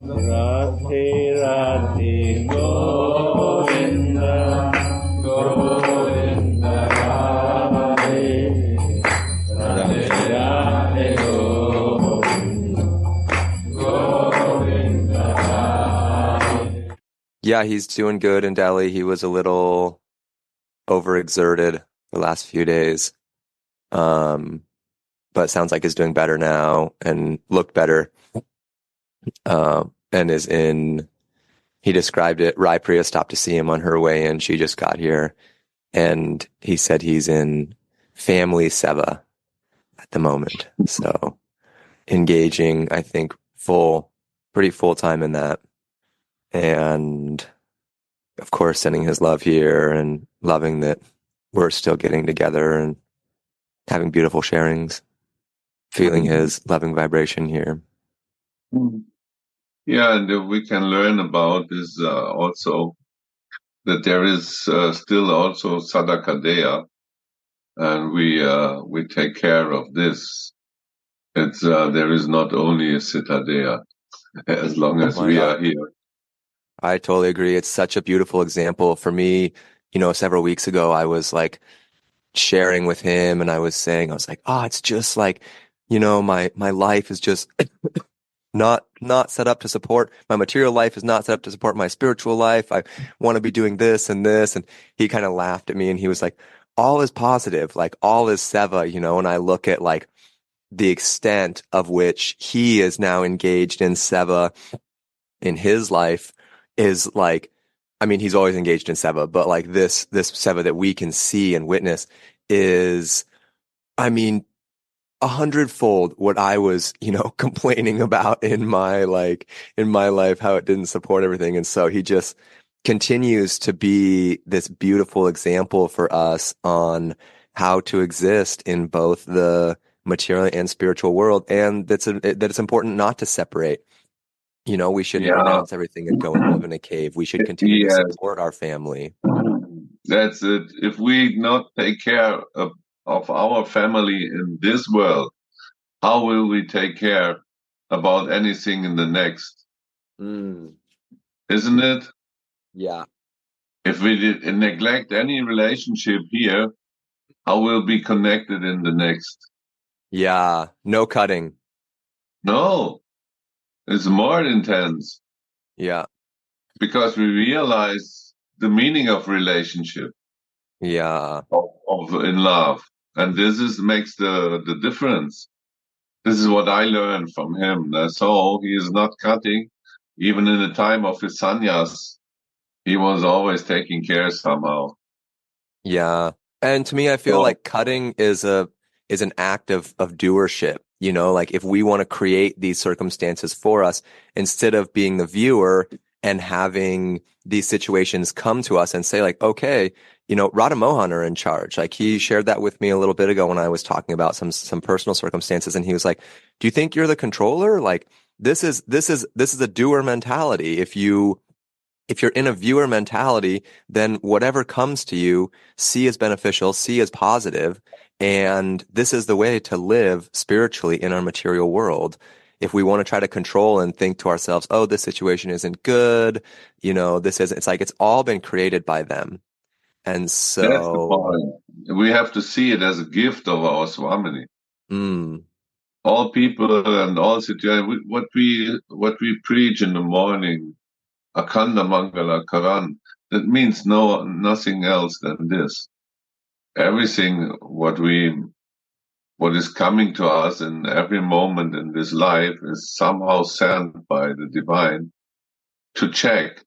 Radhe Radhe Govinda Govinda Radhe Radhe Radhe Govinda Govinda Radhe. Yeah, he's doing good in Delhi. He was a little overexerted the last few days. Um, but it sounds like he's doing better now and looked better. And is in, he described it. Rai Priya stopped to see him on her way in. She just got here. And he said he's in family seva at the moment. So engaging, I think, pretty full time in that. And of course, sending his love here and loving that we're still getting together and having beautiful sharings, feeling his loving vibration here. Yeah, and we can learn about this also that there is still also Sadhaka Deha, and we take care of this. It's there is not only a Siddha Deha as long as My we God. are here. I totally agree. It's such a beautiful example for me. Several weeks ago, I was like sharing with him and I was like, it's just like, my life is just not set up to support my material life is not set up to support my spiritual life. I want to be doing this and this. And he kind of laughed at me and he was like, all is positive, like all is seva, and I look at like the extent of which he is now engaged in seva in his life is like, I mean, he's always engaged in seva, but like this seva that we can see and witness is, I mean, 100-fold what I was, complaining about in my life, how it didn't support everything. And so he just continues to be this beautiful example for us on how to exist in both the material and spiritual world, and that it's important not to separate. We shouldn't renounce everything and go and live in a cave. We should continue to Yes, support our family. that's it. If we not take care of our family in this world, how will we take care about anything in the next? Isn't it? Yeah. If we neglect any relationship here, how will be connected in the next? Yeah. No cutting. No, it's more intense Yeah. because we realize the meaning of relationship Yeah. of in love, and this is makes the difference. This is what I learned from him. So he is not cutting, even in the time of his sannyas. He was always taking care somehow. Yeah. And to me, I feel So like cutting is an act of doership. Like if we want to create these circumstances for us, instead of being the viewer and having these situations come to us and say like, okay, Radha Mohan are in charge. Like he shared that with me a little bit ago when I was talking about some personal circumstances. And he was like, do you think you're the controller? Like this is a doer mentality. If you're in a viewer mentality, then whatever comes to you, see as beneficial, see as positive, and this is the way to live spiritually in our material world. If we want to try to control and think to ourselves, oh, this situation isn't good, it's like it's all been created by them. And that's the so, point. We have to see it as a gift of our Swamini. mm, All people and all situations. What we preach in the morning, Akhanda Mangala Karan, that means nothing else than this. Everything what is coming to us in every moment in this life is somehow sent by the divine to check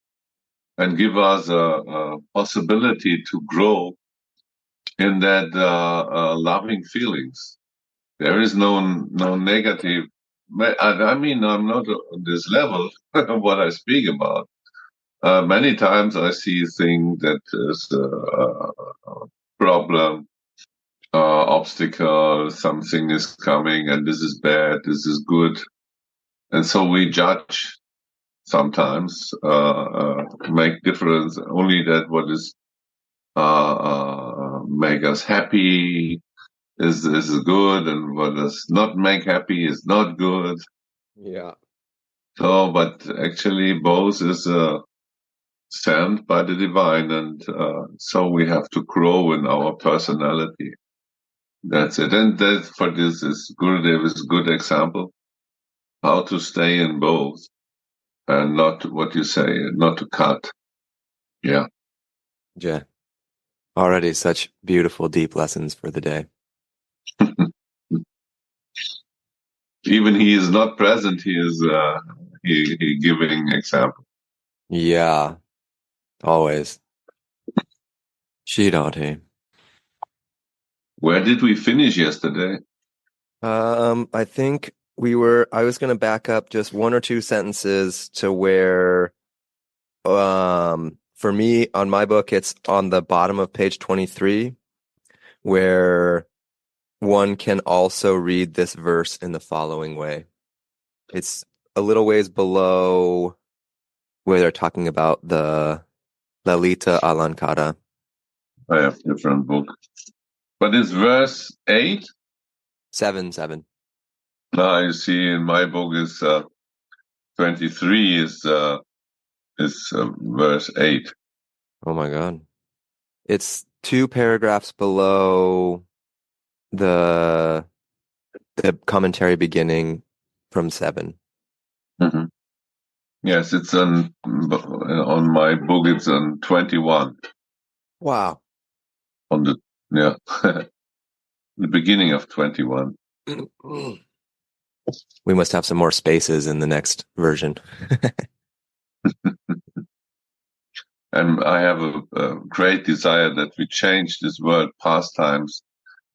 and give us a possibility to grow in that loving feelings. There is no negative. I mean, I'm not on this level what I speak about. Many times I see things that is a problem, obstacle, something is coming, and this is bad, this is good, and so we judge sometimes, make difference only that what is make us happy is good, and what does not make happy is not good. yeah. Oh, but actually both is sent by the divine, and so we have to grow in our personality. That's it. And that for this is Gurudev is a good example how to stay in both and not what you say, not to cut. Yeah. Yeah. Already such beautiful, deep lessons for the day. Even he is not present, he is he giving example. Yeah. Always. Shirate. Where did we finish yesterday? I think I was going to back up just one or two sentences to where, for me, on my book, it's on the bottom of page 23, where one can also read this verse in the following way. It's a little ways below where they're talking about the Lalita Alankara. I have different book. But it's verse 8? 7. Now you see in my book is 23 is verse 8. Oh my God. It's 2 paragraphs below the commentary beginning from 7. Mm-hmm. Yes, it's on my book. It's on 21. Wow. On the the beginning of 21. We must have some more spaces in the next version. And I have a great desire that we change this word pastimes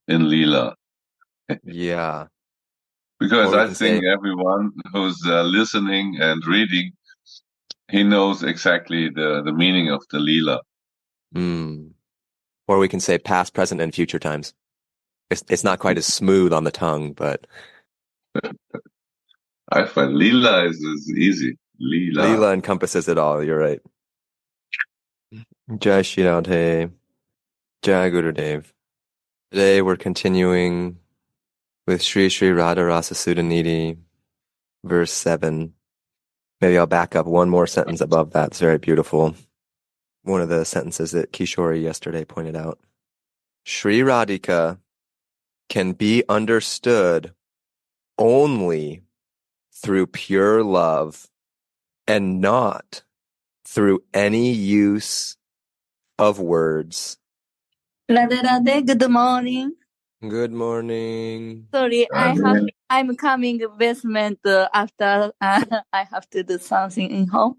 in Leela. Yeah. Because Or we I can think say, everyone who's listening and reading, he knows exactly the meaning of the Leela. or we can say past, present, and future times. It's not quite as smooth on the tongue, but I find Leela is easy. Leela. Leela encompasses it all. You're right. Jai Shri Radhe. Jai Gurudev. Today we're continuing with Sri Sri Radha Rasa Sudhanidhi, verse 7. Maybe I'll back up one more sentence above that. It's very beautiful. One of the sentences that Kishori yesterday pointed out. Sri Radhika can be understood only through pure love and not through any use of words. Radha, good morning. Good morning. Sorry, I'm coming basement after I have to do something in home.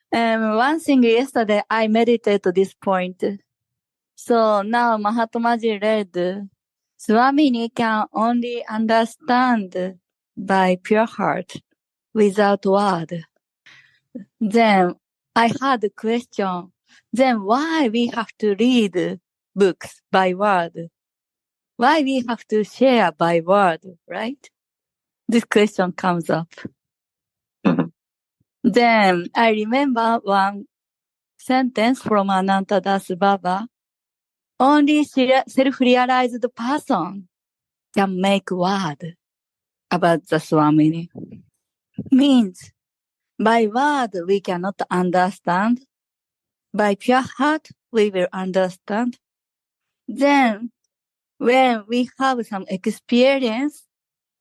One thing yesterday I meditated this point. So now Mahatmaji read, Swamini can only understand by pure heart without word. Then I had a question. Then why we have to read books by word? Why we have to share by word, right? This question comes up. Then I remember one sentence from Anantadas Baba. Only self-realized person can make word about the Swamini. Means by word we cannot understand. By pure heart we will understand. Then when we have some experience,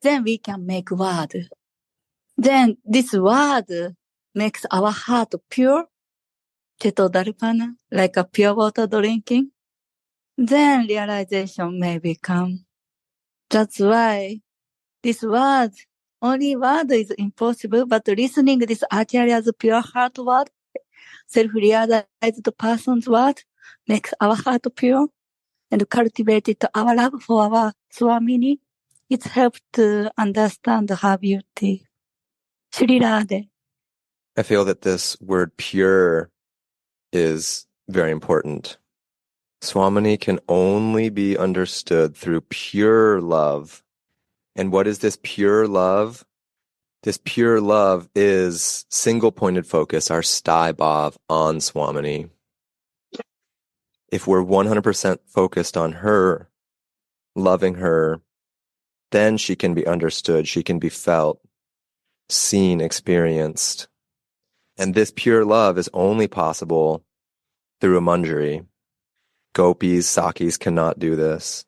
then we can make word. Then this word makes our heart pure, Chetodarpana, like a pure water drinking. Then realization may become. That's why this word, only word is impossible, but listening this Acharya's pure heart word, self-realized person's word, makes our heart pure and cultivated our love for our Swamini. It helps to understand her beauty. Shri Radhe. I feel that this word pure is very important. Swamini can only be understood through pure love. And what is this pure love? This pure love is single-pointed focus, our stai bhav on Swamini. If we're 100% focused on her, loving her, then she can be understood, she can be felt. seen, experienced. And this pure love is only possible through a manjari. Gopis, Sakis cannot do this.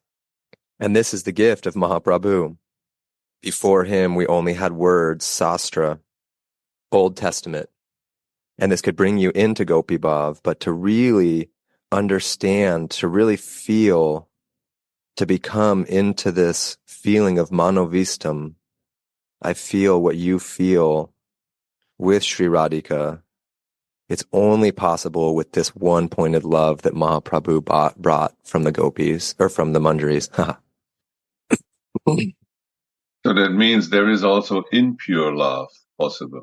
And this is the gift of Mahaprabhu. Before him, we only had words, sastra, Old Testament. And this could bring you into Gopi Bhav, but to really understand, to really feel, to become into this feeling of manovistam, I feel what you feel with Sri Radhika. It's only possible with this one-pointed love that Mahaprabhu brought from the gopis, or from the manjaris. So that means there is also impure love possible.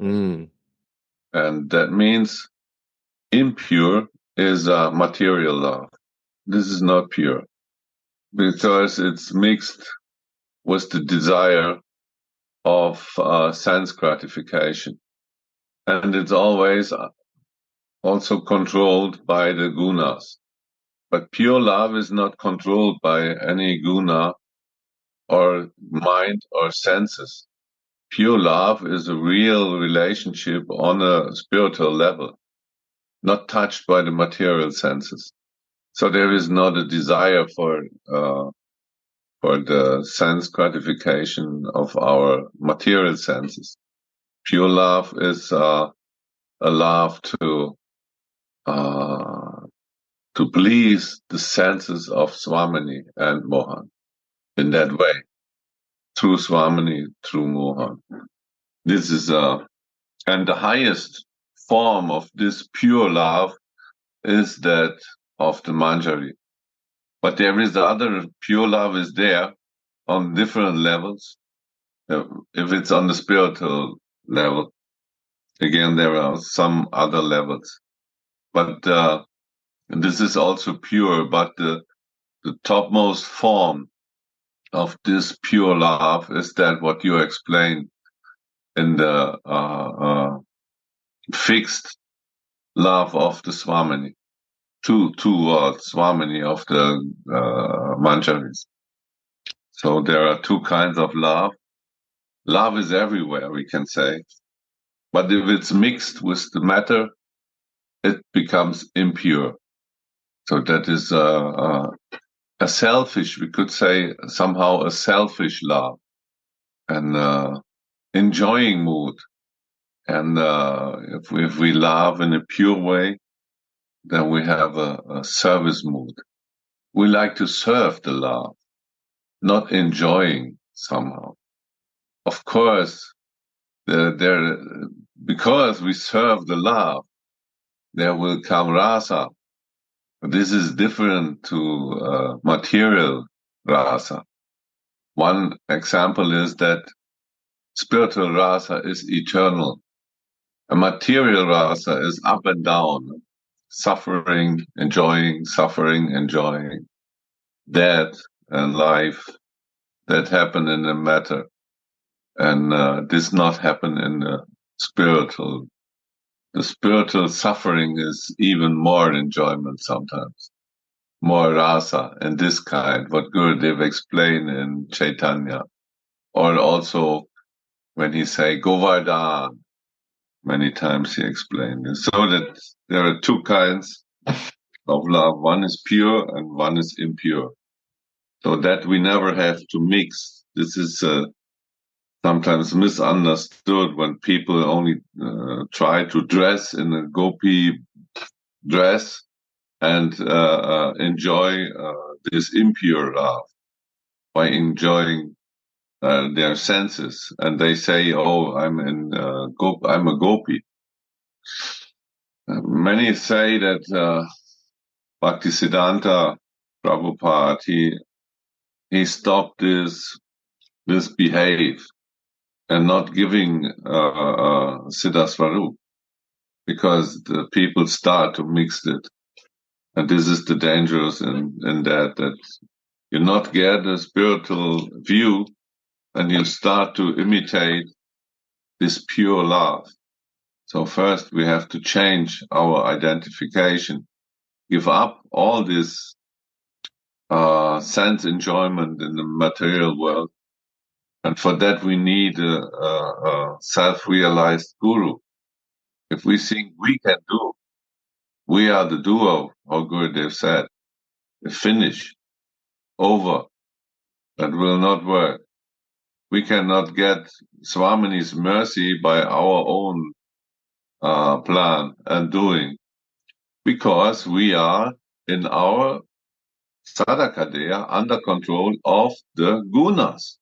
And that means impure is material love. This is not pure, because it's mixed with the desire of sense gratification. And it's always also controlled by the gunas. But pure love is not controlled by any guna or mind or senses. Pure love is a real relationship on a spiritual level, not touched by the material senses. So there is not a desire for the sense gratification of our material senses. Pure love is a love to please the senses of Swamini and Mohan in that way, through Swamini, through Mohan. This is and the highest form of this pure love is that of the manjari. But there is the other pure love is there on different levels. If it's on the spiritual level, again, there are some other levels. But this is also pure, but the topmost form of this pure love is that what you explained in the fixed love of the Swamini, two words, Swamini of the manjaris. So there are two kinds of love. Love is everywhere, we can say. But if it's mixed with the matter, it becomes impure. So that is a selfish, we could say somehow a selfish love, and enjoying mood. And if we love in a pure way, then we have a service mood. We like to serve the love, not enjoying somehow. Of course, because we serve the love, there will come rasa. This is different to material rasa. One example is that spiritual rasa is eternal. A material rasa is up and down, suffering, enjoying, death and life that happen in the matter. And this not happen in the spiritual. The spiritual suffering is even more enjoyment sometimes, more rasa and this kind, what Gurudev explained in Chaitanya. Or also when he say Govardhan, many times he explained this. So that there are two kinds of love. One is pure and one is impure. So that we never have to mix. This is sometimes misunderstood when people only try to dress in a gopi dress and enjoy this impure love by enjoying their senses, and they say, "Oh, I'm a gopi." Many say that Bhaktisiddhanta Prabhupada he stopped this behave and not giving Siddha Swarup, because the people start to mix it. And this is the dangerous in that you not get a spiritual view and you start to imitate this pure love. So first we have to change our identification, give up all this sense enjoyment in the material world, And for that we need a self-realized guru. If we think we can do, we are the doer, how Gurudev said. Finish, over, that will not work. We cannot get Swamini's mercy by our own plan and doing, because we are in our Sadhaka Deha under control of the gunas.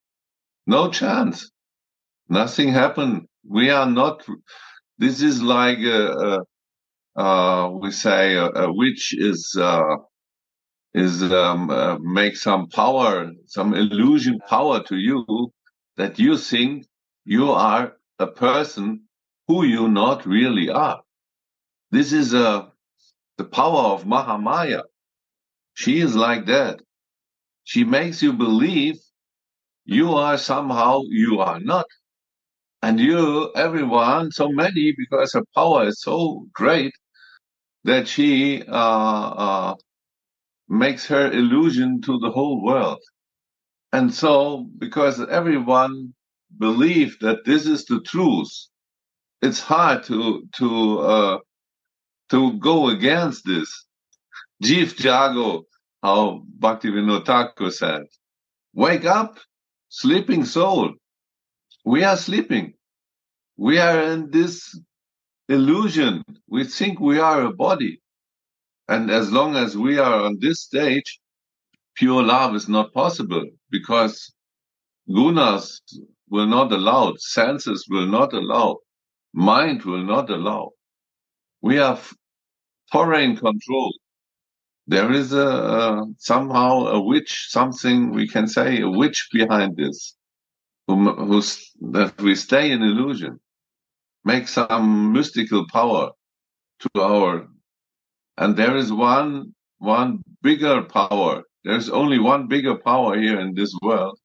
No chance. Nothing happened. We are not. This is like we say a witch make some power, some illusion power to you, that you think you are a person who you not really are. This is the power of Mahamaya. She is like that. She makes you believe you are somehow you are not. And you, everyone, so many, because her power is so great that she makes her illusion to the whole world. And so, because everyone believes that this is the truth, it's hard to go against this. Jeev Jago, how Bhaktivinoda Thakur said, wake up, sleeping soul. We are sleeping. We are in this illusion. We think we are a body. And as long as we are on this stage, pure love is not possible, because gunas will not allow, senses will not allow, mind will not allow. We have foreign control. There is somehow a witch, something we can say, a witch behind this, that we stay in illusion, make some mystical power to our, and there is one bigger power. There's only one bigger power here in this world.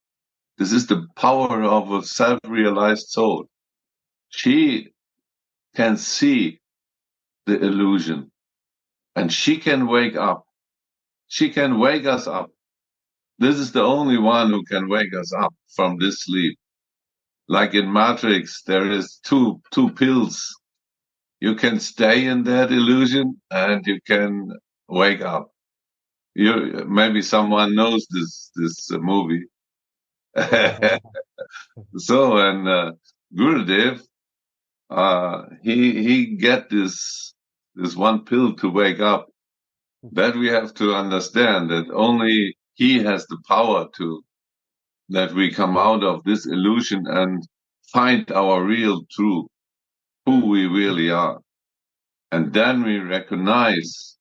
This is the power of a self-realized soul. She can see the illusion, and she can wake up. She can wake us up. This is the only one who can wake us up from this sleep. Like in Matrix, there is two pills. You can stay in that illusion, and you can wake up. Maybe someone knows this movie. So, and Gurudev, he get this one pill to wake up. That we have to understand, that only he has the power that we come out of this illusion and find our real truth, who we really are. And then we recognize,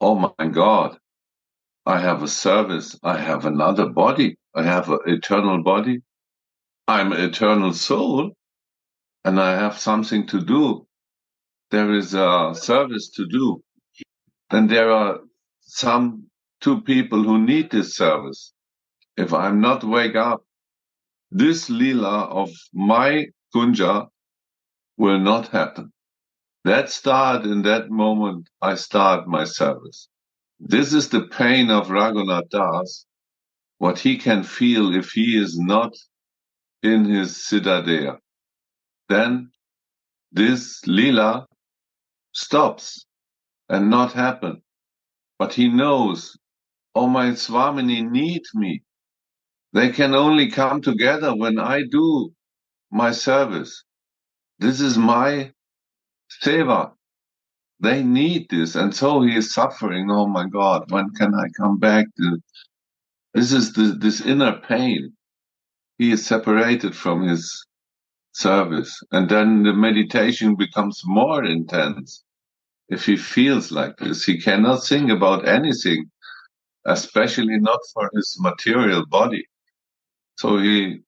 oh my God, I have a service, I have another body, I have an eternal body, I'm an eternal soul, and I have something to do. There is a service to do. And there are two people who need this service. If I'm not wake up, this lila of my kunja will not happen. That start in that moment, I start my service. This is the pain of Raghunath Das, what he can feel if he is not in his Siddha Deha. Then this lila stops and not happen. But he knows, oh, my Swamini need me. They can only come together when I do my service. This is my seva. They need this. And so he is suffering. Oh my God, when can I come back? This is this inner pain. He is separated from his service. And then the meditation becomes more intense. If he feels like this, he cannot think about anything, especially not for his material body. So he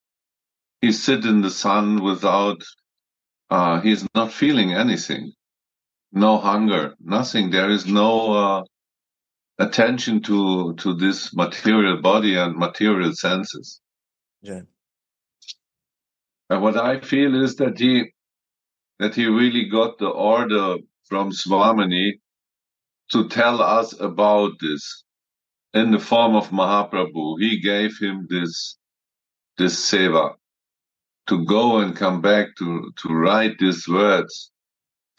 sits in the sun without, he's not feeling anything. No hunger, nothing. There is no attention to this material body and material senses. Yeah. And what I feel is that he really got the order from Swamini to tell us about this in the form of Mahaprabhu. He gave him this seva. to go and come back to write these words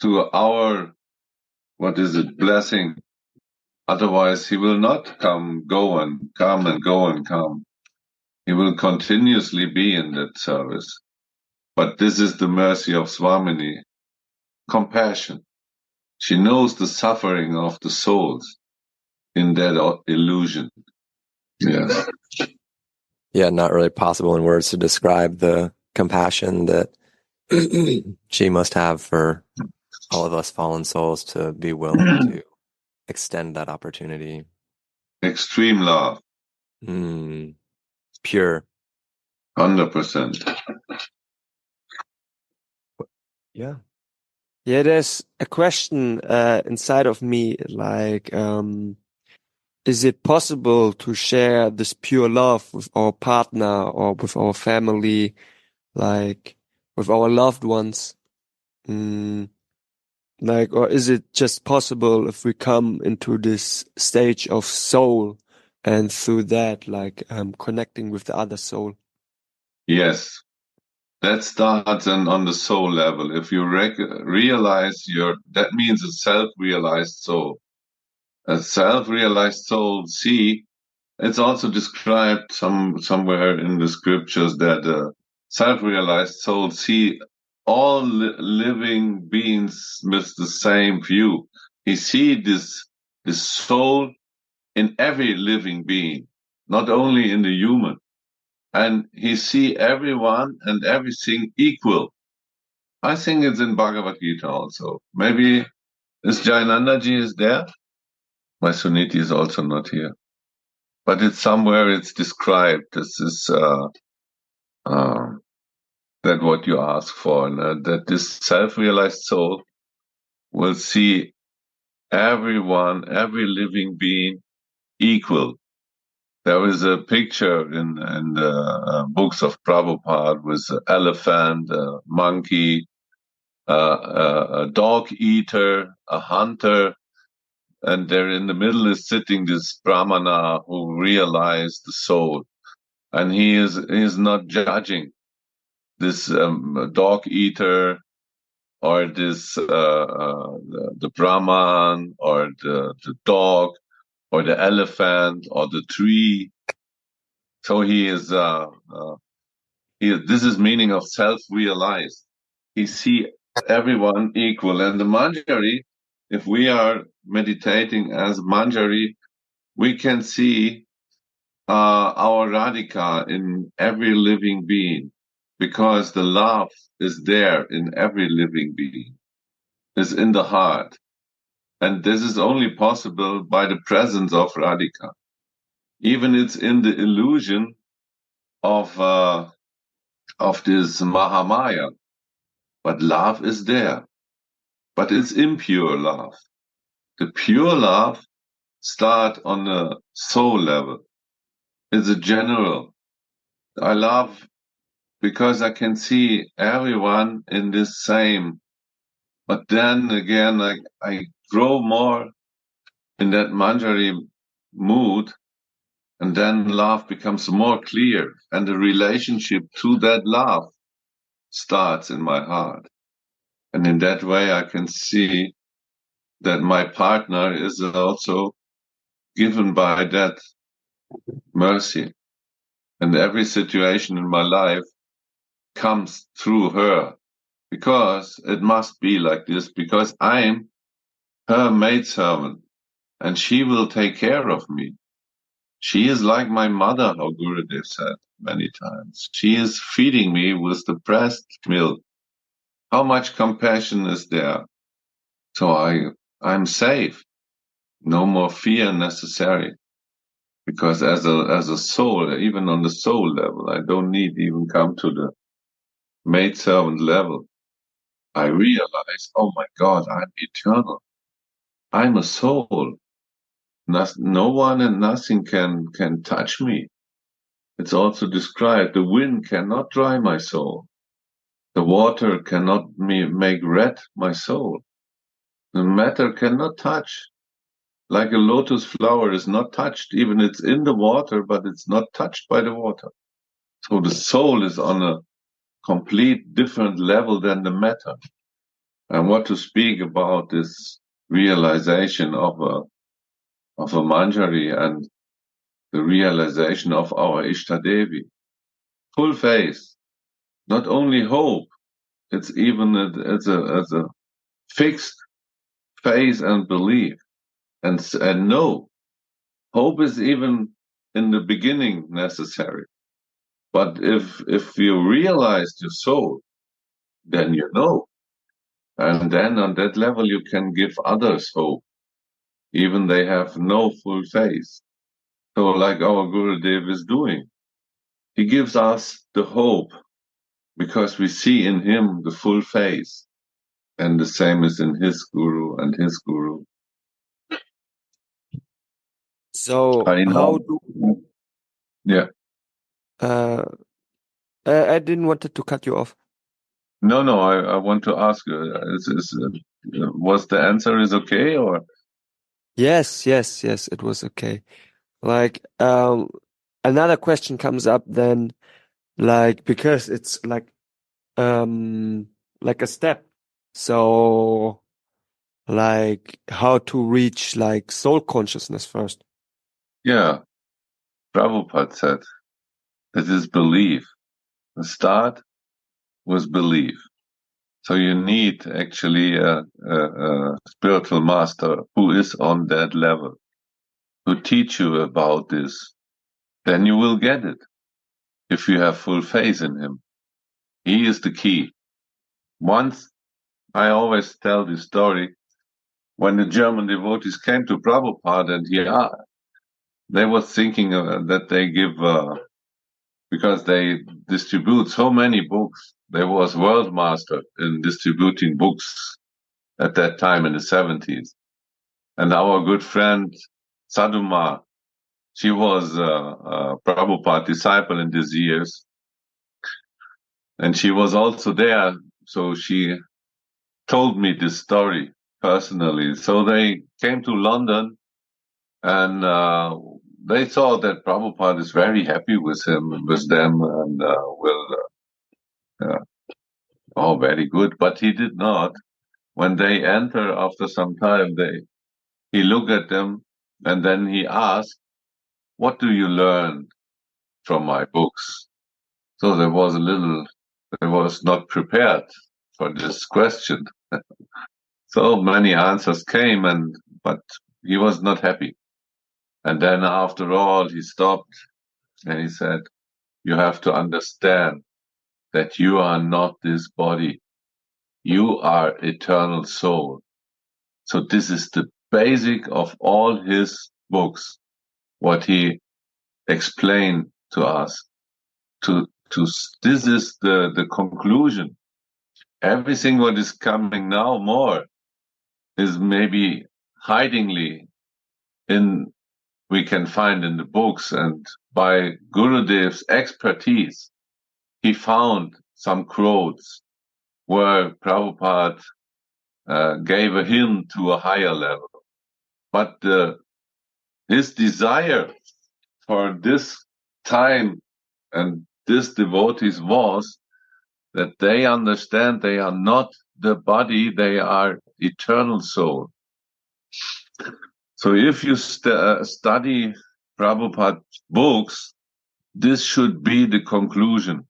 to our, blessing. Otherwise, he will not go and come. He will continuously be in that service. But this is the mercy of Swamini. Compassion. She knows the suffering of the souls in that illusion. Yes. Yeah, not really possible in words to describe the compassion that she must have for all of us fallen souls to be willing to extend that opportunity. Extreme love. Pure. 100%. Yeah. Yeah, there's a question inside of me, like, is it possible to share this pure love with our partner or with our family, like with our loved ones? Like, or is it just possible if we come into this stage of soul and through that, like, connecting with the other soul? Yes. That starts on the soul level. If you realize that means a self-realized soul. A self-realized soul, it's also described somewhere in the scriptures that a self-realized soul see all living beings with the same view. He see this soul in every living being, not only in the human. And he see everyone and everything equal. I think it's in Bhagavad Gita also. Maybe is Jainandaji is there? My Suniti is also not here. But it's somewhere it's described. This is that what you ask for, that this self-realized soul will see everyone, every living being equal. There is a picture in the books of Prabhupada with an elephant, a monkey, a dog eater, a hunter, and there in the middle is sitting this Brahmana who realized the soul, and he is not judging this dog eater or this the Brahman or the dog or the elephant or the tree. So he is this is meaning of self-realized. He see everyone equal. And the Manjari, if we are meditating as Manjari, we can see our Radhika in every living being, because the love is there in every living being, is in the heart. And this is only possible by the presence of Radhika. Even it's in the illusion of this Mahamaya. But love is there. But it's impure love. The pure love starts on the soul level. It's a general. I love because I can see everyone in this same. But then again, I grow more in that Manjari mood, and then love becomes more clear, and the relationship to that love starts in my heart. And in that way, I can see that my partner is also given by that mercy. And every situation in my life comes through her, because it must be like this, because I'm her maidservant, and she will take care of me. She is like my mother, how Gurudev said many times. She is feeding me with the breast milk. How much compassion is there? So I'm safe. No more fear necessary. Because as a soul, even on the soul level, I don't need even come to the maidservant level. I realize, oh my God, I'm eternal. I'm a soul. No one and nothing can touch me. It's also described, the wind cannot dry my soul. The water cannot make red my soul. The matter cannot touch. Like a lotus flower is not touched, even it's in the water, but it's not touched by the water. So the soul is on a complete different level than the matter. And what to speak about this realization of a Manjari and the realization of our Ishtadevi. Full faith, not only hope, it's even it's a fixed faith and belief and know. Hope is even in the beginning necessary. But if you realize your soul, then you know. And then on that level you can give others hope, even they have no full faith. So like our Gurudev is doing, he gives us the hope because we see in him the full faith. And the same is in his Guru and his Guru. So I know. how do Yeah. I didn't want to cut you off. No, I want to ask you, was the answer is okay or? Yes, it was okay. Like, another question comes up then, like, because it's like a step. So, like, how to reach like soul consciousness first. Yeah. Prabhupada said, it is belief. The start was belief. So you need actually a spiritual master who is on that level, who teach you about this. Then you will get it if you have full faith in him. He is the key. Once, I always tell this story, when the German devotees came to Prabhupada and they were thinking that they give, because they distribute so many books. They was world master in distributing books at that time in the 70s. And our good friend Sadhuma, she was a Prabhupada disciple in these years. And she was also there. So she told me this story personally. So they came to London and they saw that Prabhupada is very happy with them, and oh, very good. But he did not. When they enter after some time, he looked at them and then he asked, "What do you learn from my books?" So they was not prepared for this question. So many answers came, but he was not happy. And then after all, he stopped and he said, "You have to understand that you are not this body. You are eternal soul." So this is the basic of all his books, what he explained to us. This is the conclusion. Everything what is coming now more is maybe hidingly we can find in the books, and by Gurudev's expertise, he found some quotes where Prabhupada gave a hint to a higher level. But his desire for this time and this devotees was that they understand they are not the body, they are eternal soul. So if you study Prabhupada's books, this should be the conclusion.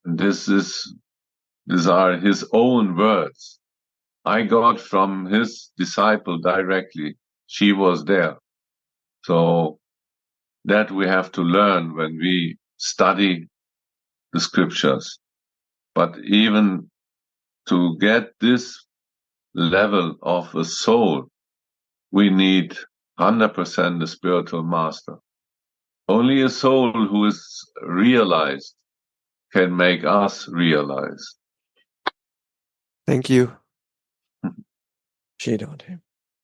And these are his own words. I got from his disciple directly. She was there. So that we have to learn when we study the scriptures. But even to get this level of a soul, we need 100% the spiritual master. Only a soul who is realized can make us realize. Thank you. Sridhar.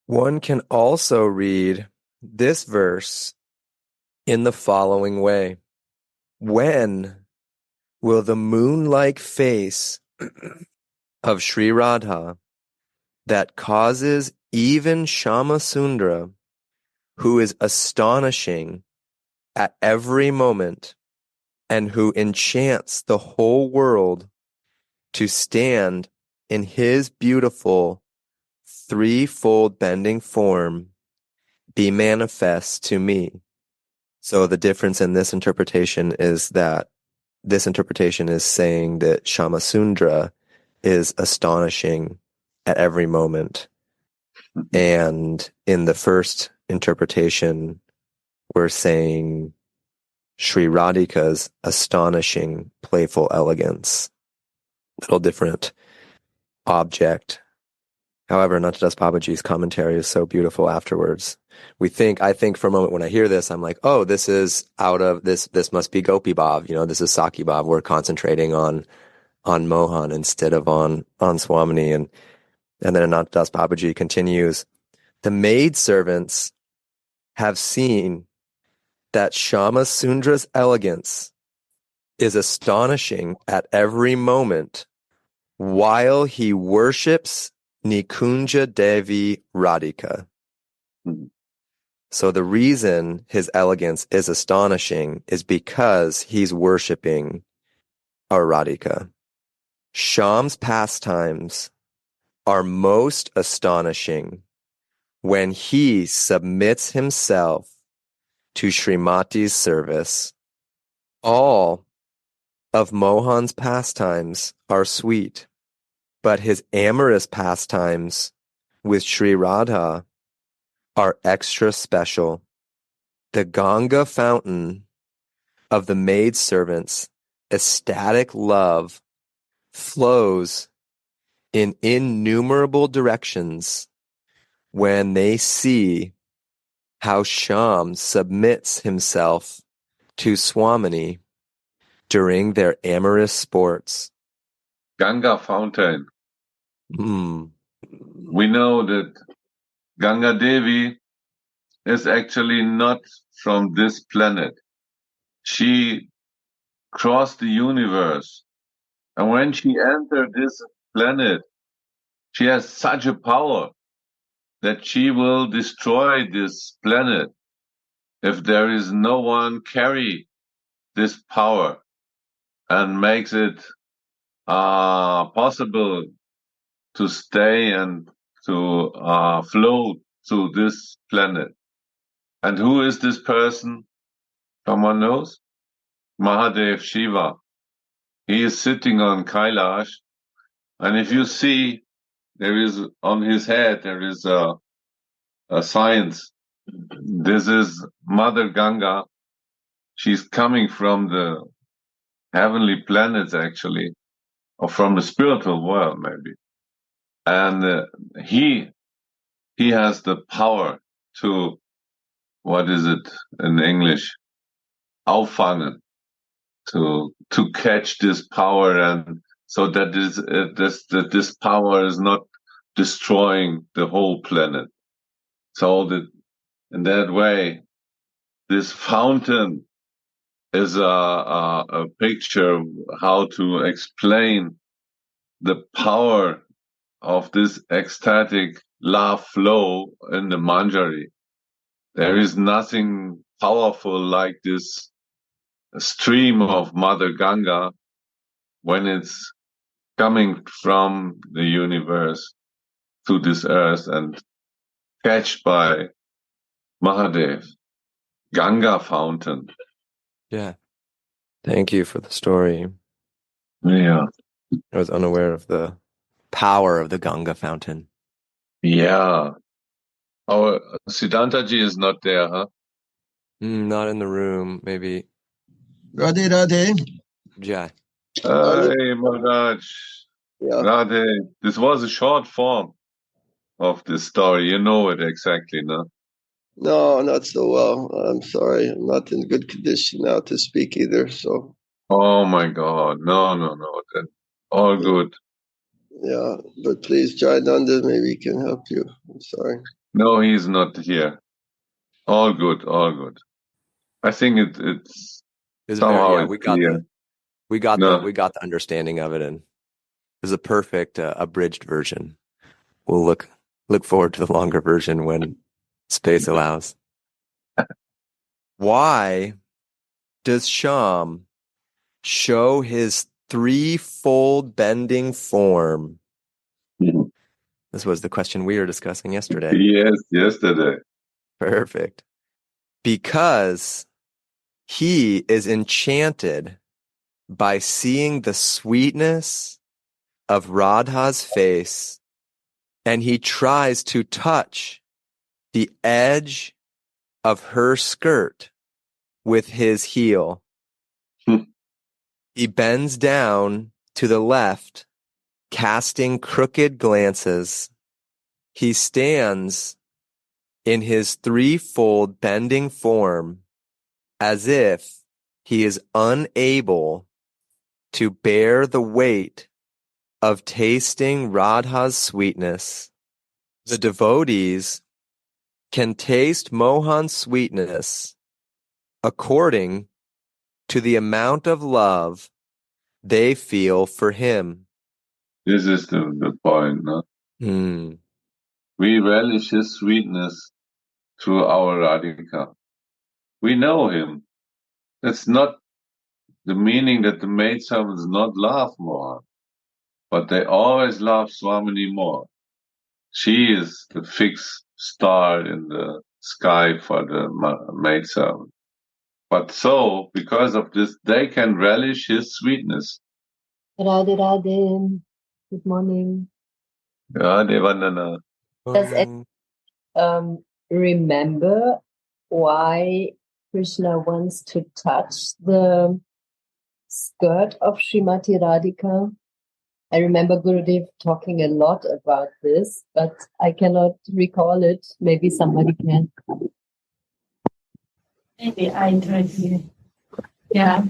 One can also read this verse in the following way. When will the moon-like face of Sri Radha that causes even Shamasundra, who is astonishing at every moment and who enchants the whole world to stand in his beautiful threefold bending form, be manifest to me. So the difference in this interpretation is that this interpretation is saying that Shamasundra is astonishing at every moment. And in the first interpretation, we're saying Sri Radhika's astonishing, playful elegance. Little different object. However, Nantadas Babaji's commentary is so beautiful afterwards. I think for a moment when I hear this, I'm like, oh, this is out of this must be Gopi Bhav, this is Saki Bhav. We're concentrating on Mohan instead of on Swamini. And then Nantadas Babaji continues, the maid servants have seen that Shama Sundra's elegance is astonishing at every moment while he worships Nikunja Devi Radhika. So the reason his elegance is astonishing is because he's worshipping a Radhika. Sham's pastimes are most astonishing when he submits himself to Srimati's service. All of Mohan's pastimes are sweet, but his amorous pastimes with Sri Radha are extra special. The Ganga fountain of the maidservants' ecstatic love flows in innumerable directions when they see how Sham submits himself to Swamini during their amorous sports. Ganga fountain. We know that Ganga Devi is actually not from this planet. She crossed the universe. And when she entered this planet, she has such a power that she will destroy this planet if there is no one carry this power and makes it possible to stay and to float through this planet. And who is this person? Someone knows? Mahadev Shiva. He is sitting on Kailash, and if you see, there is on his head there is a science. This is Mother Ganga. She's coming from the heavenly planets, actually, or from the spiritual world, maybe. And he has the power to, what is it in English? Auffangen, to catch this power, and so that this power is not destroying the whole planet. So that in that way, this fountain is a picture of how to explain the power of this ecstatic love flow in the Manjari. There is nothing powerful like this stream of Mother Ganga when it's coming from the universe to this earth and catched by Mahadev. Ganga fountain. Yeah. Thank you for the story. Yeah. I was unaware of the power of the Ganga fountain. Yeah. Our Siddhantaji is not there, huh? Not in the room, maybe. Radhe Radhe. Yeah. Hey, Maharaj. Yeah. Radhe. This was a short form of this story. You know it exactly, no? No, not so well. I'm sorry. I'm not in good condition now to speak either. So. Oh my God. No. Then all good. Yeah, but please, Jayananda, maybe he can help you. I'm sorry. No, he's not here. All good. I think it's somehow we got the understanding of it, and it's a perfect abridged version. We'll look forward to the longer version when space allows. Why does Sham show his threefold bending form? Mhm. This was the question we were discussing yesterday. Yes, yesterday. Perfect. Because he is enchanted by seeing the sweetness of Radha's face, and he tries to touch the edge of her skirt with his heel. Hmm. He bends down to the left, casting crooked glances. He stands in his threefold bending form as if he is unable to bear the weight of tasting Radha's sweetness. The devotees can taste Mohan's sweetness according to the amount of love they feel for him. This is the point. No? Hmm. We relish his sweetness through our Radhika. We know him. That's not the meaning that the maidservants not love Mohan, but they always love Swamini more. She is the fixed star in the sky for the maidservant. But so, because of this, they can relish his sweetness. Radhe Radhe. Good morning. Radhe Vandana. Does it remember why Krishna wants to touch the skirt of Srimati Radhika? I remember Gurudev talking a lot about this, but I cannot recall it. Maybe somebody can. Maybe I try to. Yeah.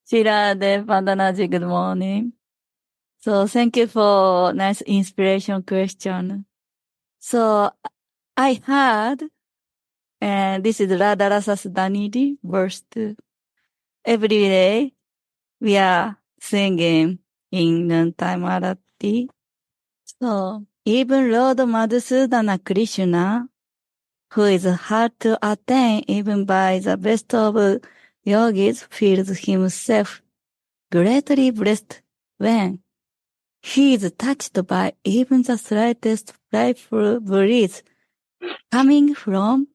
Shira de Vandanaji, good morning. So thank you for nice inspiration question. So I heard, and this is Radha Rasa Sudhanidhi, verse 2. Every day we are singing in noontime arati. So even Lord Madhusudana Krishna, who is hard to attain even by the best of yogis, feels himself greatly blessed when he is touched by even the slightest playful breeze coming from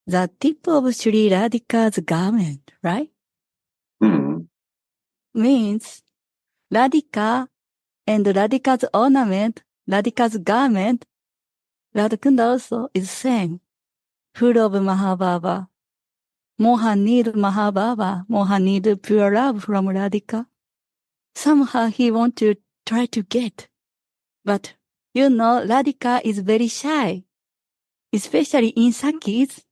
the tip of Sri Radhika's garment, right? Hmm. Means Radhika and Radhika's ornament, Radhika's garment, Radhakunda also is same, full of Mahabhava. Mohan need Mahabhava, Mohan need pure love from Radhika. Somehow he want to try to get. But, Radhika is very shy. Especially in Sakis,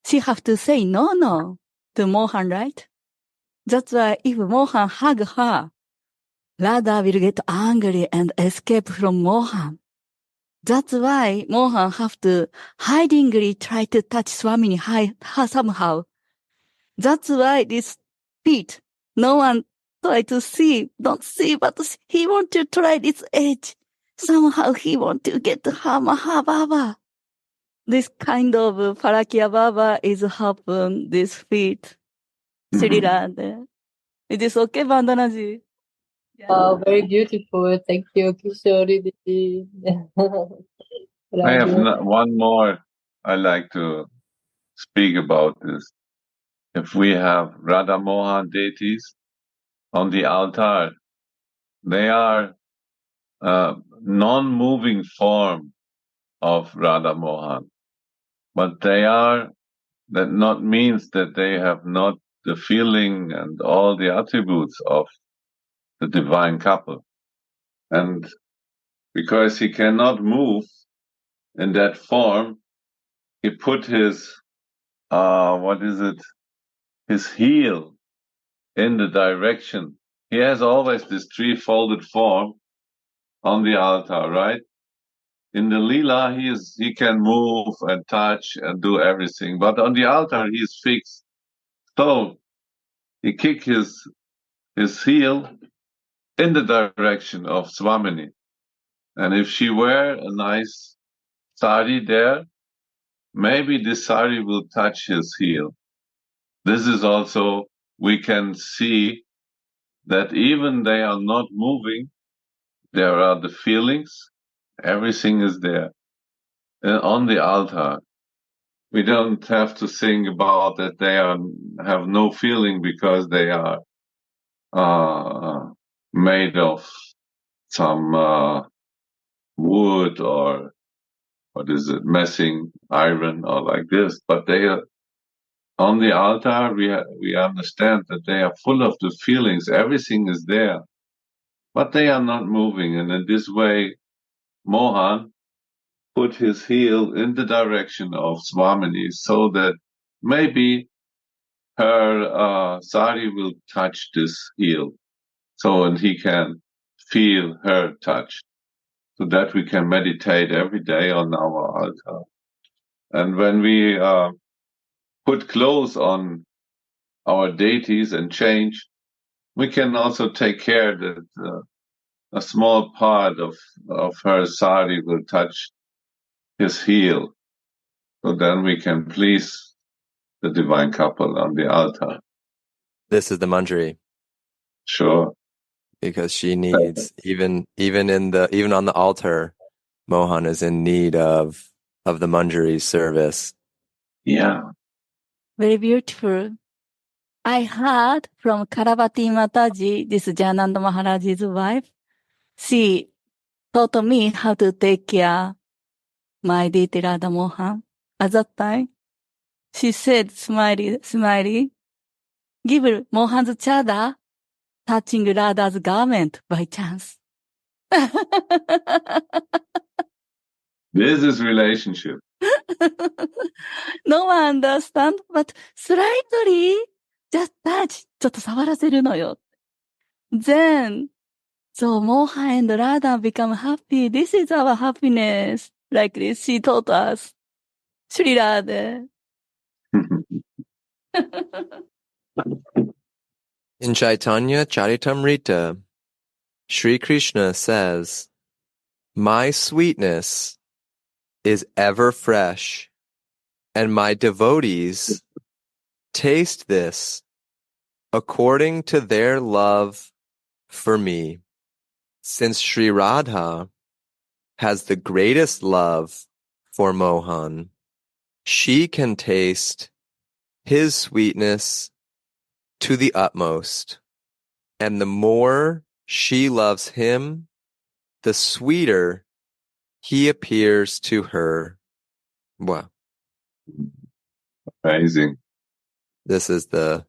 she have to say no to Mohan, right? That's why if Mohan hug her, Radha will get angry and escape from Mohan. That's why Mohan have to hidingly try to touch Swamini somehow. That's why this feet, no one try to see, don't see, but he want to try this edge. Somehow he want to get her Mahabhava. This kind of Parakya Baba is happen this feet. Sri Radha. It is okay, Vandanaji? Oh, very beautiful. Thank you, Kishori Didi. I have Radhe. one more I like to speak about this. If we have Radha Mohan deities on the altar, they are non-moving form of Radha Mohan, but that not means that they have not the feeling and all the attributes of the divine couple. And because he cannot move in that form, he put his his heel in the direction. He has always this three-folded form on the altar, right? In the lila, he can move and touch and do everything, but on the altar he is fixed. So he kick his heel in the direction of Swamini, and if she wear a nice sari there, maybe this sari will touch his heel. This is also we can see that even they are not moving, there are the feelings, everything is there. And on the altar, we don't have to think about that they have no feeling because they are made of some wood or what is it, messing, iron, or like this. But they are on the altar. We understand that they are full of the feelings. Everything is there, but they are not moving. And in this way, Mohan put his heel in the direction of Swamini so that maybe her sari will touch this heel. So, and he can feel her touch, so that we can meditate every day on our altar. And when we put clothes on our deities and change, we can also take care that a small part of her sari will touch his heel. So then we can please the divine couple on the altar. This is the manjari. Sure. Because she needs, even on the altar, Mohan is in need of the manjari service. Yeah. Very beautiful. I heard from Karavati Mataji, this Jananda Maharaj's wife. She taught me how to take care my deity Radha Mohan. At that time, she said, smiley, give Mohan's chada touching Radha's garment by chance. This is relationship. No one understand, but slightly, just touch, ちょっと触らせるのよ。Then, so Mohan and Radha become happy. This is our happiness. Like this, she taught us. Shri Radha. In Chaitanya Charitamrita, Sri Krishna says, "My sweetness is ever fresh, and my devotees taste this according to their love for me. Since Sri Radha has the greatest love for Mohan, she can taste his sweetness to the utmost, and the more she loves him, the sweeter he appears to her." Wow. Amazing. This is the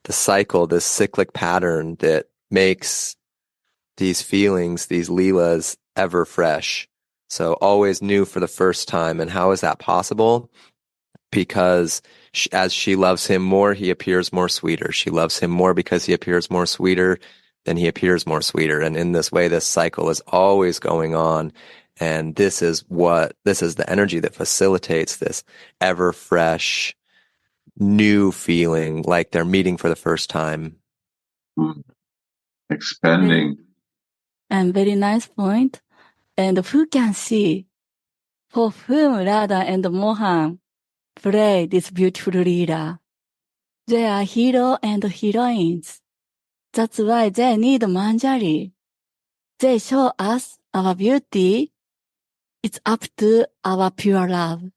cycle, this cyclic pattern that makes these feelings, these leelas, ever fresh. So always new for the first time. And how is that possible? Because as she loves him more, he appears more sweeter. She loves him more because he appears more sweeter, then he appears more sweeter. And in this way, this cycle is always going on. And this is the energy that facilitates this ever fresh, new feeling, like they're meeting for the first time. Expanding. And very nice point. And who can see for whom Radha and Mohan play this beautiful Leela? They are hero and heroines. That's why they need Manjari. They show us our beauty. It's up to our pure love.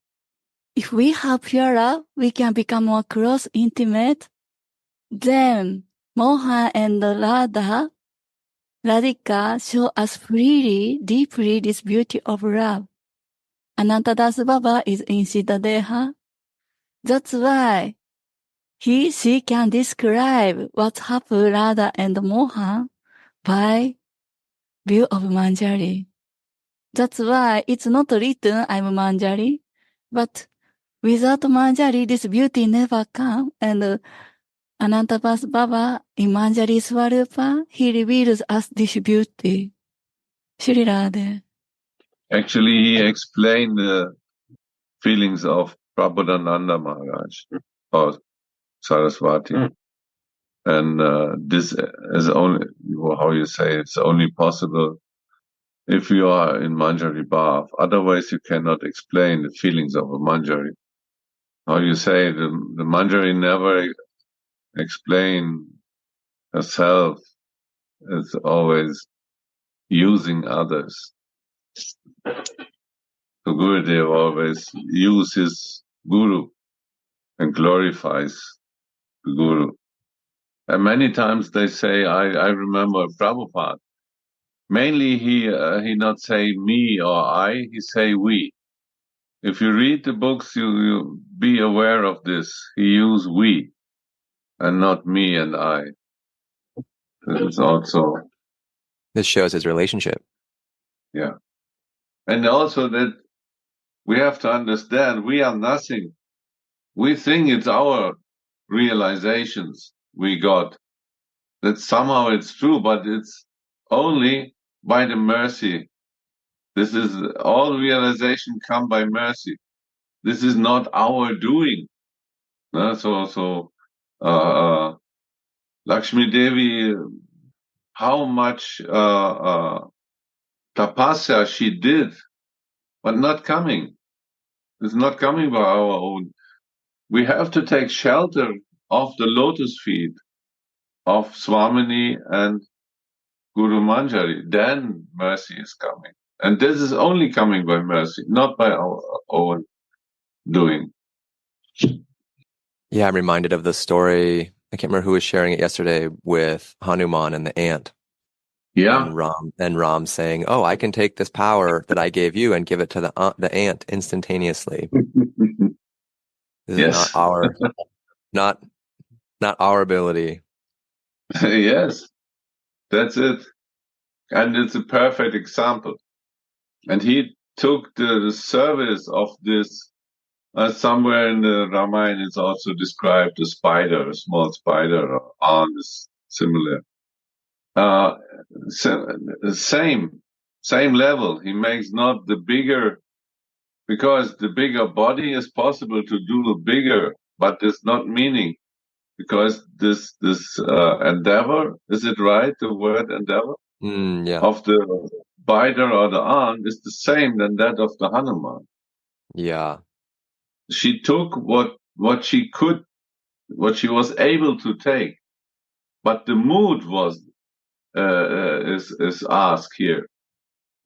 If we have pure love, we can become more close, intimate. Then Mohan and Radhika show us freely, deeply this beauty of love. Anantadas Baba is in Siddha Deha. That's why she can describe what happened Radha and Mohan by view of Manjari. That's why it's not written I'm Manjari, but without Manjari, this beauty never come. And Anantadas Baba in Manjari Swarupa, he reveals us this beauty. Shri Radha. Actually, he explained the feelings of Prabodhananda Maharaj or Saraswati. And this is only, how you say, it's only possible if you are in Manjari Bhav. Otherwise, you cannot explain the feelings of a Manjari. How you say, the Manjari never explain herself is always using others. So Gurudev always use his guru and glorifies the guru. And many times they say, I remember Prabhupada. Mainly he not say me or I, he say we. If you read the books, you be aware of this. He use we and not me and I. This is also, This shows his relationship. yeah. And also that we have to understand we are nothing. We think it's our realizations we got. That somehow it's true, but it's only by the mercy. This is all realization come by mercy. This is not our doing. So Lakshmi Devi, how much tapasya she did, but not coming. It's not coming by our own. We have to take shelter of the lotus feet of Swamini and Guru Manjari. Then mercy is coming. And this is only coming by mercy, not by our own doing. Yeah, I'm reminded of the story. I can't remember who was sharing it yesterday with Hanuman and the ant. Yeah. And Ram saying, "Oh, I can take this power that I gave you and give it to the ant instantaneously." This Yes. is not our ability. Yes, that's it. And it's a perfect example. And he took the service of this, somewhere in the Ramayana it's also described a spider, a small spider, or ant is similar. Same level. He makes not the bigger, because the bigger body is possible to do the bigger, but it's not meaning, because this endeavor, is it right, the word endeavor? Yeah. Of the spider or the ant is the same than that of the Hanuman. Yeah. She took what she could, what she was able to take, but the mood was is asked here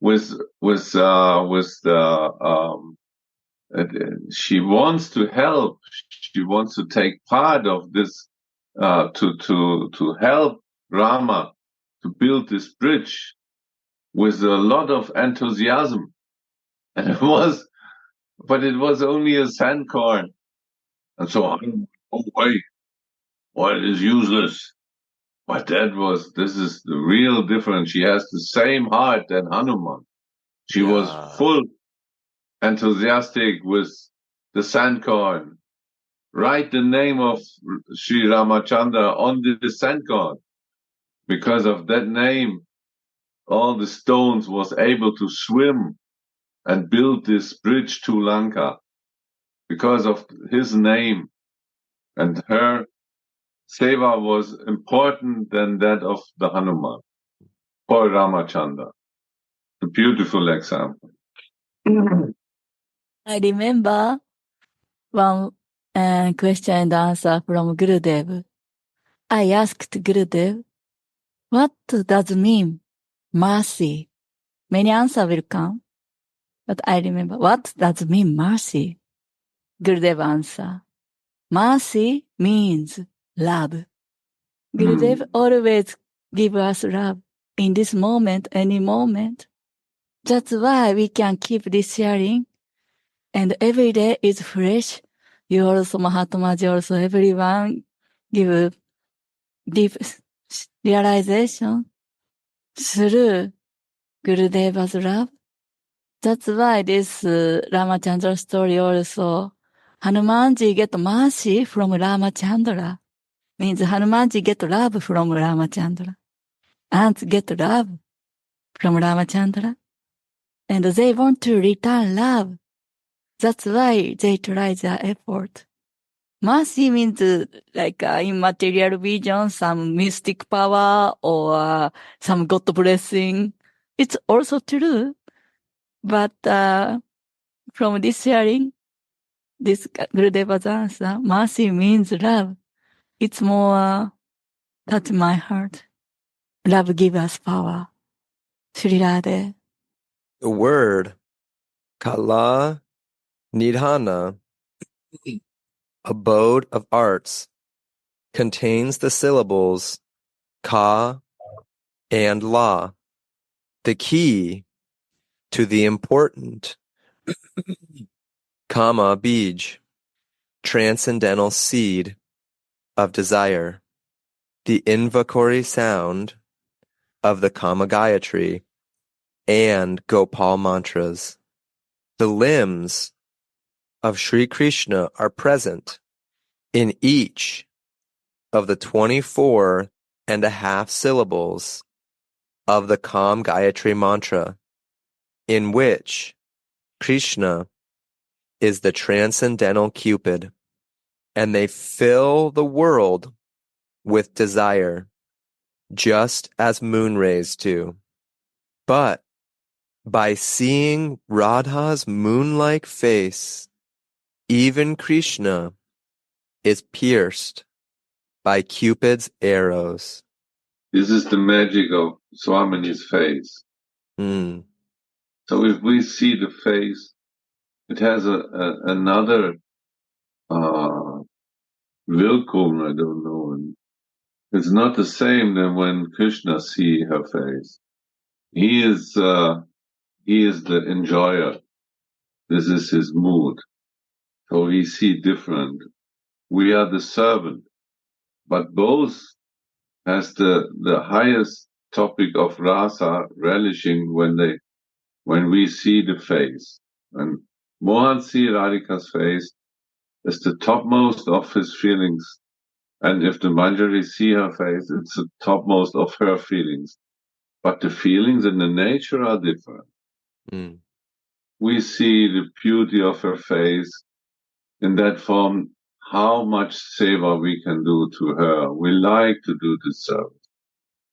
with the she wants to help. She wants to take part of this to help Rama to build this bridge with a lot of enthusiasm. And it was only a sandcorn. And so, oh wait, well, it is useless. But this is the real difference. She has the same heart than Hanuman. She was full enthusiastic with the sandcorn. Write the name of Sri Ramachandra on the sandcorn. Because of that name, all the stones was able to swim and build this bridge to Lanka. Because of his name, and her seva was important than that of the Hanuman or Ramachandra. A beautiful example. I remember one question and answer from Gurudev. I asked Gurudev, what does mean mercy? Many answers will come, but I remember, what does mean mercy? Gurudev answer, mercy means love. Gurudev always give us love in this moment, any moment. That's why we can keep this sharing. And every day is fresh. You also, Mahatmaji also, everyone give deep realization through Gurudeva's love. That's why this Ramachandra story also, Hanumanji get mercy from Ramachandra. Means Hanumanji get love from Ramachandra. Ants get love from Ramachandra. And they want to return love. That's why they try their effort. Mercy means like immaterial vision, some mystic power or some God blessing. It's also true. But from this sharing, this Gurudeva's answer, mercy means love. It's more touch my heart. love give us power. Sri Radha. The word kala nidhana, abode of arts, contains the syllables ka and la, the key to the important kama bij, transcendental seed of desire, the invocatory sound of the Kama Gayatri and Gopal mantras. The limbs of Sri Krishna are present in each of the 24 and a half syllables of the Kam Gayatri mantra, in which Krishna is the transcendental Cupid, and they fill the world with desire, just as moon rays do. But by seeing Radha's moon-like face, even Krishna is pierced by Cupid's arrows. This is the magic of Swamini's face. Mm. So if we see the face, it has another Willkung, I don't know. And it's not the same than when Krishna see her face. He is the enjoyer. This is his mood. So we see different. We are the servant. But both has the highest topic of rasa relishing when we see the face. When Mohan see Radhika's face, it's the topmost of his feelings. And if the Manjari see her face, it's the topmost of her feelings. But the feelings and the nature are different. Mm. We see the beauty of her face in that form, how much seva we can do to her. We like to do this service.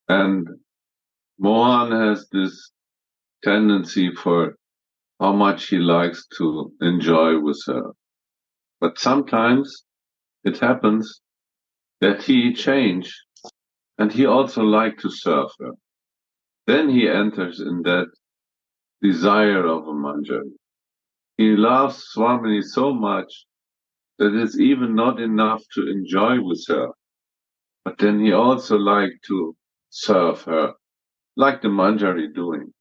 And Mohan has this tendency for how much he likes to enjoy with her. But sometimes it happens that he change and he also like to serve her. Then he enters in that desire of a Manjari. He loves Swamini so much that it's even not enough to enjoy with her. But then he also like to serve her, like the Manjari doing.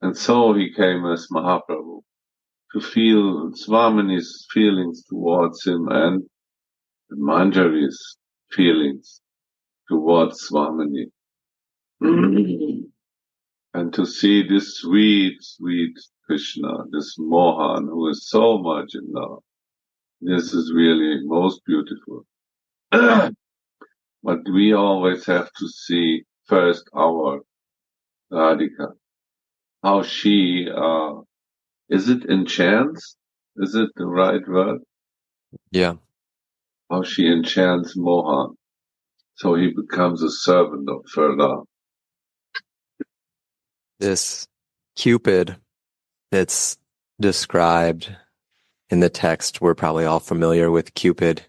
And so he came as Mahaprabhu, to feel Swamini's feelings towards him and Manjari's feelings towards Swamini. And to see this sweet, sweet Krishna, this Mohan, who is so much in love. This is really most beautiful. But we always have to see first our Radhika. How she, is it enchants? Is it the right word? Yeah. How she enchants Mohan. So he becomes a servant of her love. This Cupid that's described in the text, we're probably all familiar with Cupid.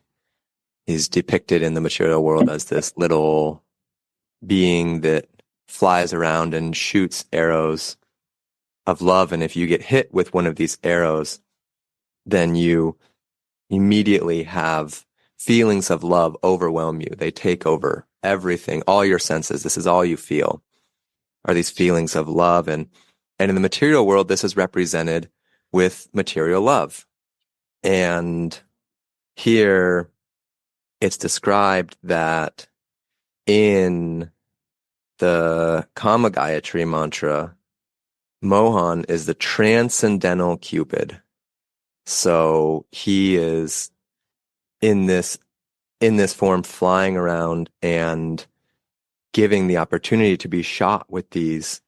He's depicted in the material world as this little being that flies around and shoots arrows of love. And if you get hit with one of these arrows, then you immediately have feelings of love overwhelm you. They take over everything, all your senses. This is all you feel, are these feelings of love. And in the material world, this is represented with material love. And here it's described that in the Kama Gayatri mantra, Mohan is the transcendental Cupid. So he is in this form flying around and giving the opportunity to be shot with these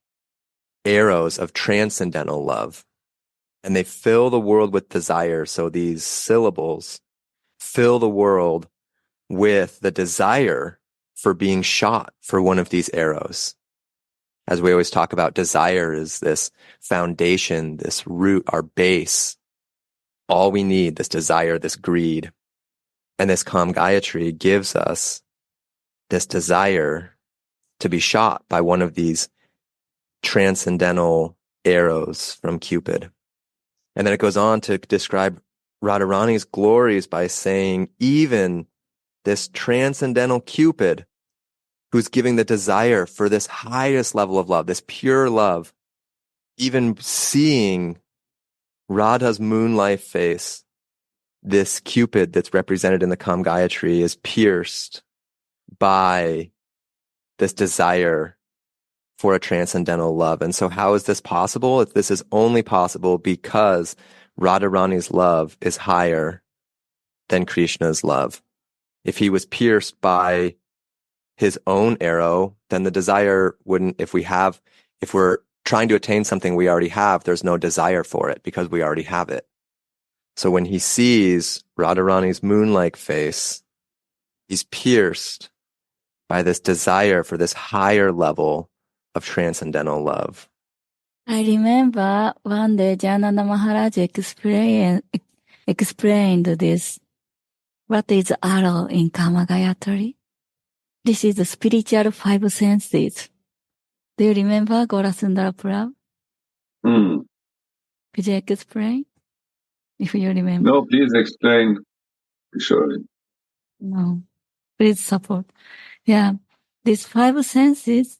arrows of transcendental love. And they fill the world with desire. So these syllables fill the world with the desire for being shot for one of these arrows. As we always talk about, desire is this foundation, this root, our base. All we need, this desire, this greed. And this Kam Gayatri gives us this desire to be shot by one of these transcendental arrows from Cupid. And then it goes on to describe Radharani's glories by saying, even this transcendental Cupid, who's giving the desire for this highest level of love, this pure love, even seeing Radha's moonlight face, this Cupid that's represented in the Kam Gayatri is pierced by this desire for a transcendental love. And so how is this possible? This is only possible because Radharani's love is higher than Krishna's love. If he was pierced by his own arrow, then the desire wouldn't, if we're trying to attain something we already have, there's no desire for it because we already have it. So when he sees Radharani's moon-like face, he's pierced by this desire for this higher level of transcendental love. I remember one day Janana Maharaj explained this. What is arrow in Kama Gayatri? This is the spiritual five senses. Do you remember Gaurasundara Prabhu? Could you explain? If you remember. No, please explain. Surely. No. Please support. Yeah. These five senses,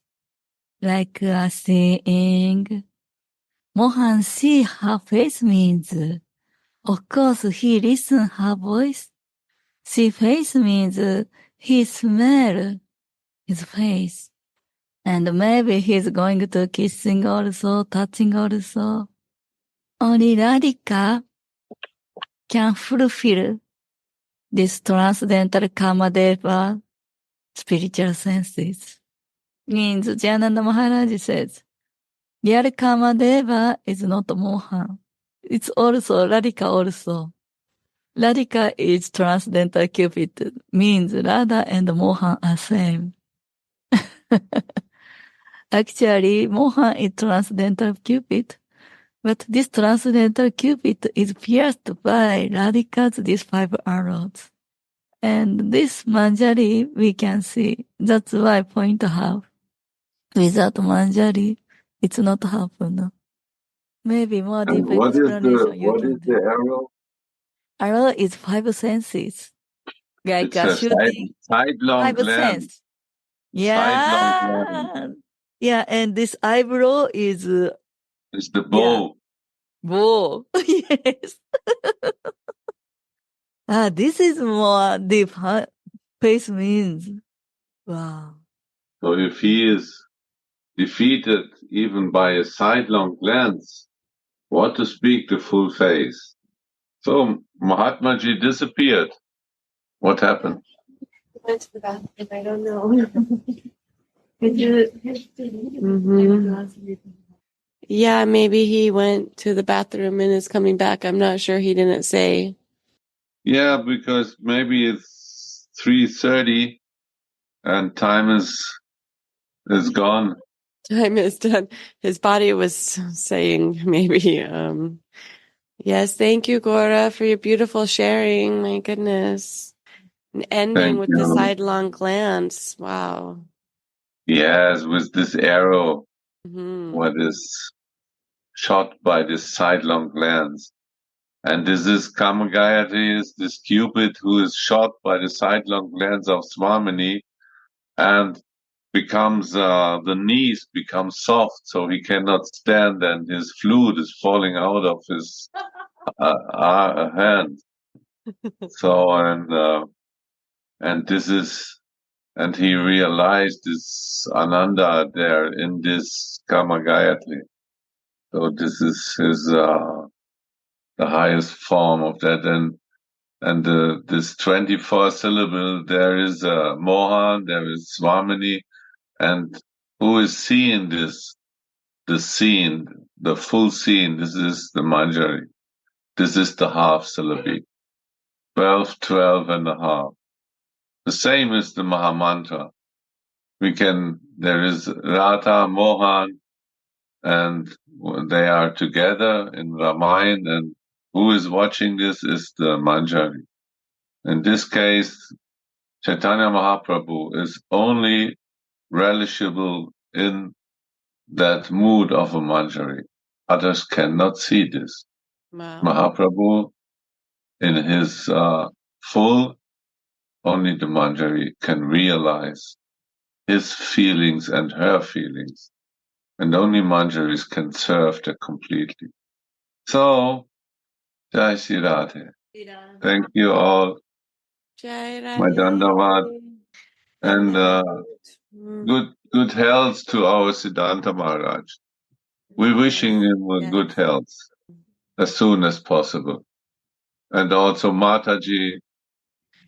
like seeing, Mohan see her face means, of course he listen her voice. See face means he smell his face. And maybe he's going to kissing also, touching also. Only Radhika can fulfill this transcendental Kamadeva spiritual senses. Means Jananda Maharaj says, real Kamadeva is not Mohan. It's also Radhika also. Radhika is transcendental Cupid, means Radha and Mohan are same. Actually, Mohan is transcendental Cupid, but this transcendental Cupid is pierced by Radhika's these five arrows. And this Manjari we can see. That's why point half. Without Manjari, it's not happen. Maybe more deep explanation. What is the arrow? Arrow is five senses. Like It's a shooting. sidelong Five glance. sense. Yeah. Sidelong glance. Yeah, and this eyebrow is... It's the bow. Yeah. Bow. Yes. This is more deep. Face means. Wow. So if he is defeated even by a sidelong glance, what to speak the full face? So Mahatma Ji disappeared. What happened? Went to the bathroom. I don't know. Yeah, maybe he went to the bathroom and is coming back. I'm not sure. He didn't say. Yeah, because maybe it's 3:30 and time is gone. Time is done. His body was saying maybe. Yes, thank you, Gora, for your beautiful sharing. My goodness. And ending with the sidelong glance. Wow. Yes, with this arrow, what is shot by this sidelong glance. And this is Kama Gayatri, is this Cupid who is shot by the sidelong glance of Swamini and becomes, the knees become soft, so he cannot stand, and his flute is falling out of his hand. So, and this is, and he realized this Ananda there in this Kama Gayatri. So this is his, the highest form of that. And this 24 syllable, there is Mohan, there is Swamini, and who is seeing this, the scene, the full scene? This is the Manjari. This is the half syllable. 12, 12 and a half. The same as the Mahamantra. There is Radha, Mohan, and they are together in Ramayana, and who is watching this is the Manjari. In this case, Chaitanya Mahaprabhu is only relishable in that mood of a manjari. Others cannot see this. Wow. Mahaprabhu, in his full, only the manjari can realize his feelings and her feelings, and only manjaris can serve that completely. So, Jai Shri Radhe. Thank you all, Jai my Dandavad, and good health to our Siddhanta Maharaj. We're wishing him a good health as soon as possible. And also Mataji,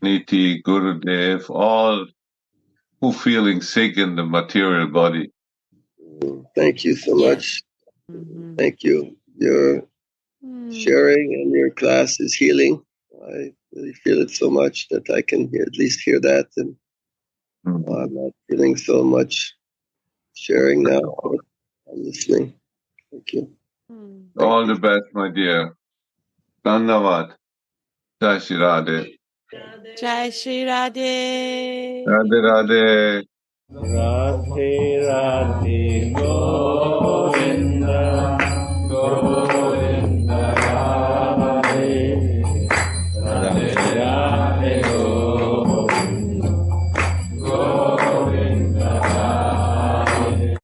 Niti, Gurudev, all who feeling sick in the material body. Thank you so much. Thank you. Your sharing and your class is healing. I really feel it so much that I can at least hear that, and I'm not feeling so much sharing now, but I'm listening. Thank you. All the best, my dear. Dhanyavad. Jai Shri Radhe. Jai Shri Radhe. Radhe Radhe. Radhe Radhe Go.